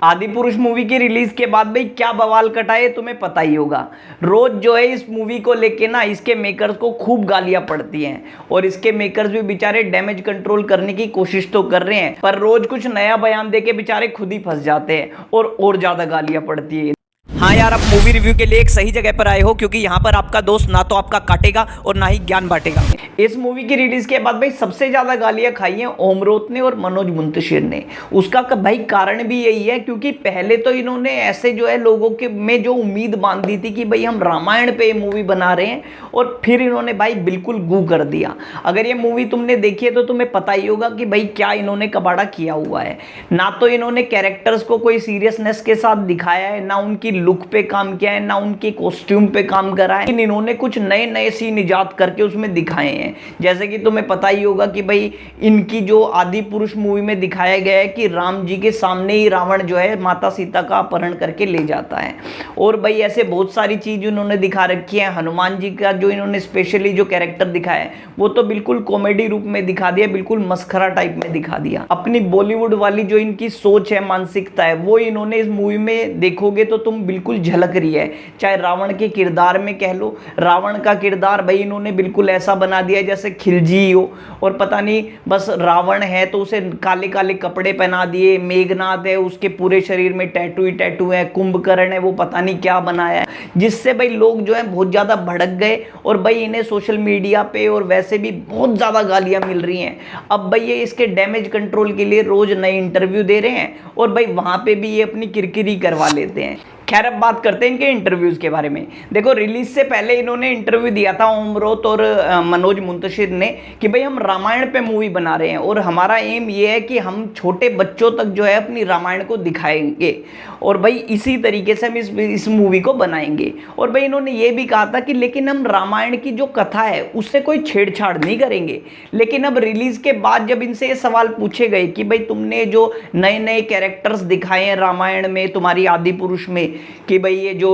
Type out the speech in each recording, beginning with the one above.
आदि पुरुष मूवी की रिलीज के बाद भाई क्या बवाल कटा है तुम्हें पता ही होगा। रोज जो है इस मूवी को लेके ना इसके मेकर्स को खूब गालियां पड़ती हैं और इसके मेकर्स भी बेचारे डैमेज कंट्रोल करने की कोशिश तो कर रहे हैं, पर रोज कुछ नया बयान देके बेचारे खुद ही फंस जाते हैं और ज्यादा गालियां पड़ती है। हाँ यार, आप मूवी रिव्यू के लिए एक सही जगह पर आए हो, क्योंकि यहाँ पर आपका दोस्त ना तो आपका काटेगा और ना ही ज्ञान बांटेगा। इस मूवी की रिलीज के बाद भाई सबसे ज्यादा गालियां खाई हैं ओमरोत ने और मनोज मुंतशिर ने। उसका भाई कारण भी यही है क्योंकि पहले तो इन्होंने ऐसे जो है लोगों के में जो उम्मीद बांधी थी कि भाई हम रामायण पे मूवी बना रहे हैं, और फिर इन्होंने भाई बिल्कुल गू कर दिया। अगर ये मूवी तुमने देखी है तो तुम्हें पता ही होगा कि भाई क्या इन्होंने कबाड़ा किया हुआ है। ना तो इन्होंने कैरेक्टर्स को कोई सीरियसनेस के साथ दिखाया है, ना उनकी लुक पे काम किया है, ना उनके कॉस्ट्यूम पे काम करा है। लेकिन इन्होंने कुछ नए नए सीन इजाद करके उसमें दिखाए हैं। जैसे कि तुम्हें पता ही होगा कि भाई इनकी जो आदि पुरुष मूवी में दिखाया गया है कि राम जी के सामने ही रावण जो है माता सीता का अपहरण करके ले जाता है। और भाई ऐसे बहुत सारी चीज इन्होंने दिखा रखी है। हनुमान जी का जो इन्होंने स्पेशली जो कैरेक्टर दिखाया है वो तो बिल्कुल कॉमेडी रूप में दिखा दिया, बिल्कुल मस्खरा टाइप में दिखा दिया। अपनी बॉलीवुड वाली जो इनकी सोच है, मानसिकता है, वो इन्होंने इस मूवी में देखोगे तो तुम बिल्कुल झलक रही है। चाहे रावण के किरदार में कह लो, रावण का किरदार भाई इन्होंने बिल्कुल ऐसा बना दिया जैसे खिलजी हो, और पता नहीं बस रावण है तो उसे काले काले कपड़े पहना दिए। मेघनाथ है, उसके पूरे शरीर में टैटू ही टैटू है। कुंभकर्ण है, वो पता नहीं क्या बनाया है, जिससे भाई लोग जो है बहुत ज्यादा भड़क गए और भाई इन्हें सोशल मीडिया पे और वैसे भी बहुत ज्यादा गालियां मिल रही हैं। अब भाई ये इसके डैमेज कंट्रोल के लिए रोज नए इंटरव्यू दे रहे हैं और भाई वहां पे भी ये अपनी किरकिरी करवा लेते हैं। खैर, अब बात करते हैं इनके इंटरव्यूज के बारे में। देखो, रिलीज से पहले इन्होंने इंटरव्यू दिया था ओमरोत और मनोज मुंतशिर ने कि भाई हम रामायण पे मूवी बना रहे हैं और हमारा एम ये है कि हम छोटे बच्चों तक जो है अपनी रामायण को दिखाएंगे और भाई इसी तरीके से हम इस मूवी को बनाएंगे। और भाई इन्होंने ये भी कहा था कि लेकिन हम रामायण की जो कथा है उससे कोई छेड़छाड़ नहीं करेंगे। लेकिन अब रिलीज के बाद जब इनसे ये सवाल पूछे गए कि भाई तुमने जो नए नए कैरेक्टर्स दिखाए हैं रामायण में, तुम्हारी आदि पुरुष में, कि भाई ये जो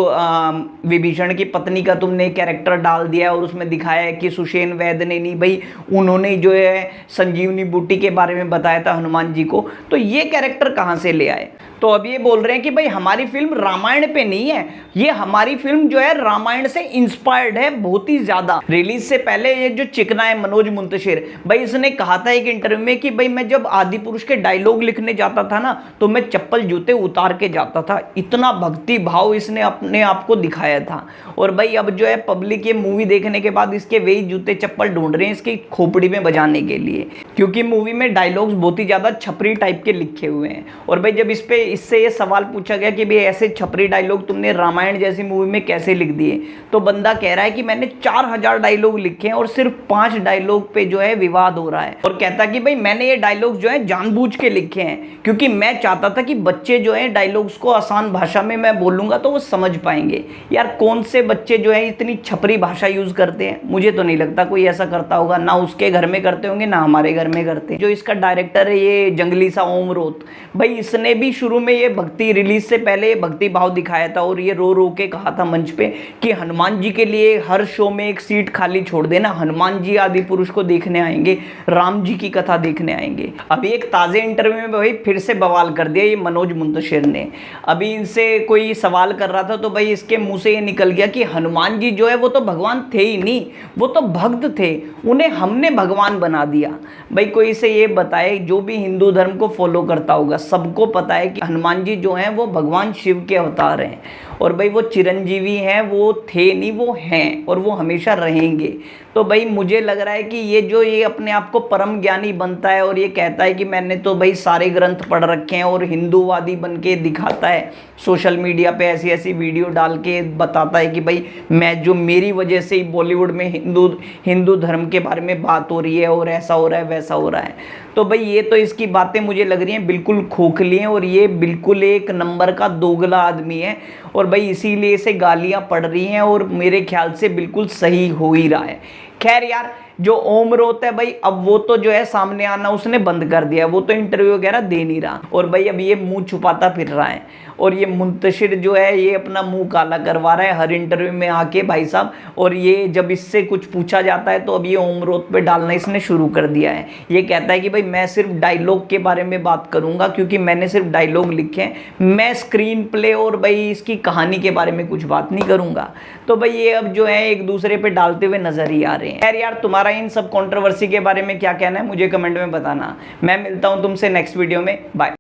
विभीषण की पत्नी का तुमने कैरेक्टर डाल दिया और उसमें दिखाया है कि सुषेण वैद्य ने नहीं, भाई उन्होंने जो है संजीवनी बूटी के बारे में बताया था हनुमान जी को, तो ये कैरेक्टर कहाँ से ले आए? तो अब ये बोल रहे हैं कि भाई हमारी फिल्म रामायण पे नहीं है, ये हमारी फिल्म जो है रामायण से इंस्पायर्ड है बहुत ही ज्यादा। रिलीज से पहले ये जो चिकना है मनोज मुंतशिर, भाई इसने कहा था एक इंटरव्यू में कि भाई मैं जब आदि पुरुष के डायलॉग लिखने जाता था ना तो मैं चप्पल जूते उतार के जाता था। इतना भक्ति भाव इसने अपने आप को दिखाया था। और भाई अब जो है पब्लिक ये मूवी देखने के बाद इसके वही जूते चप्पल ढूंढ रहे हैं इसकी खोपड़ी में बजाने के लिए, क्योंकि मूवी में डायलॉग्स बहुत ही ज्यादा छपरी टाइप के लिखे हुए हैं। और भाई जब इससे ये सवाल पूछा गया कि भाई ऐसे छपरी डायलॉग तुमने रामायण जैसी मूवी में कैसे लिख दिए, तो बंदा कह रहा है कि मैंने 4000 डायलॉग लिखे हैं और सिर्फ 5 डायलॉग पे जो है विवाद हो रहा है। और कहता कि भाई मैंने ये डायलॉग जो है जानबूझ के लिखे हैं क्योंकि मैं चाहता था कि बच्चे जो है डायलॉग्स को आसान भाषा में मैं बोलूंगा तो वो समझ पाएंगे। यार कौन से बच्चे जो है इतनी छपरी भाषा यूज करते हैं? मुझे तो नहीं लगता कोई ऐसा करता होगा, ना उसके घर में करते होंगे ना हमारे घर में करते। जो इसका डायरेक्टर है ये जंगली सा ओमरोत, भाई इसने भी शुरू में ये भक्ति, रिलीज से पहले ये भक्ति भाव दिखाया था और ये रो रो के कहा था मंच पे कि हनुमान जी के लिए हर शो में एक सीट खाली छोड़ देना, हनुमान जी आदि पुरुष को देखने आएंगे, राम जी की कथा देखने आएंगे। अभी एक ताजे इंटरव्यू में भाई फिर से बवाल कर दिया ये मनोज मुंतशिर ने। अभी इनसे कोई सवाल कर रहा था तो भाई इसके मुंह से ये निकल गया कि हनुमान जी जो है वो तो भगवान थे ही नहीं, वो तो भक्त थे, उन्हें हमने भगवान बना दिया। भाई कोई से ये बताए, जो भी हिंदू धर्म को फॉलो करता होगा सबको पता है कि हनुमान जी जो हैं वो भगवान शिव के अवतार हैं और भाई वो चिरंजीवी हैं, वो थे नहीं, वो हैं और वो हमेशा रहेंगे। तो भाई मुझे लग रहा है कि ये अपने आप को परम ज्ञानी बनता है और ये कहता है कि मैंने तो भाई सारे ग्रंथ पढ़ रखे हैं और हिंदूवादी बन के दिखाता है सोशल मीडिया पे, ऐसी ऐसी वीडियो डाल के बताता है कि भाई मैं जो मेरी वजह से ही बॉलीवुड में हिंदू धर्म के बारे में बात हो रही है और ऐसा हो रहा है वैसा हो रहा है। तो भाई ये तो इसकी बातें मुझे लग रही हैं बिल्कुल खोखली हैं और ये बिल्कुल एक नंबर का दोगला आदमी है और भाई इसीलिए इसे गालियां पड़ रही हैं और मेरे ख्याल से बिल्कुल सही हो ही रहा है। खैर यार, जो ओम रोत है भाई, अब वो तो जो है सामने आना उसने बंद कर दिया, वो तो इंटरव्यू वगैरह दे नहीं रहा, और भाई अब ये मुंह छुपाता फिर रहा है, और ये मुंतशिर जो है ये अपना मुंह काला करवा रहा है हर इंटरव्यू में आके भाई साहब। और ये जब इससे कुछ पूछा जाता है तो अब ये ओम रोत पे डालना इसने शुरू कर दिया है। ये कहता है कि भाई मैं सिर्फ डायलॉग के बारे में बात करूंगा क्योंकि मैंने सिर्फ डायलॉग लिखे हैं, मैं स्क्रीन प्ले और भाई इसकी कहानी के बारे में कुछ बात नहीं करूंगा। तो भाई ये अब जो है एक दूसरे पे डालते हुए नजर ही आ रहे हैं। खैर यार, तुम्हारा इन सब कंट्रोवर्सी के बारे में क्या कहना है मुझे कमेंट में बताना। मैं मिलता हूं तुमसे नेक्स्ट वीडियो में, बाय।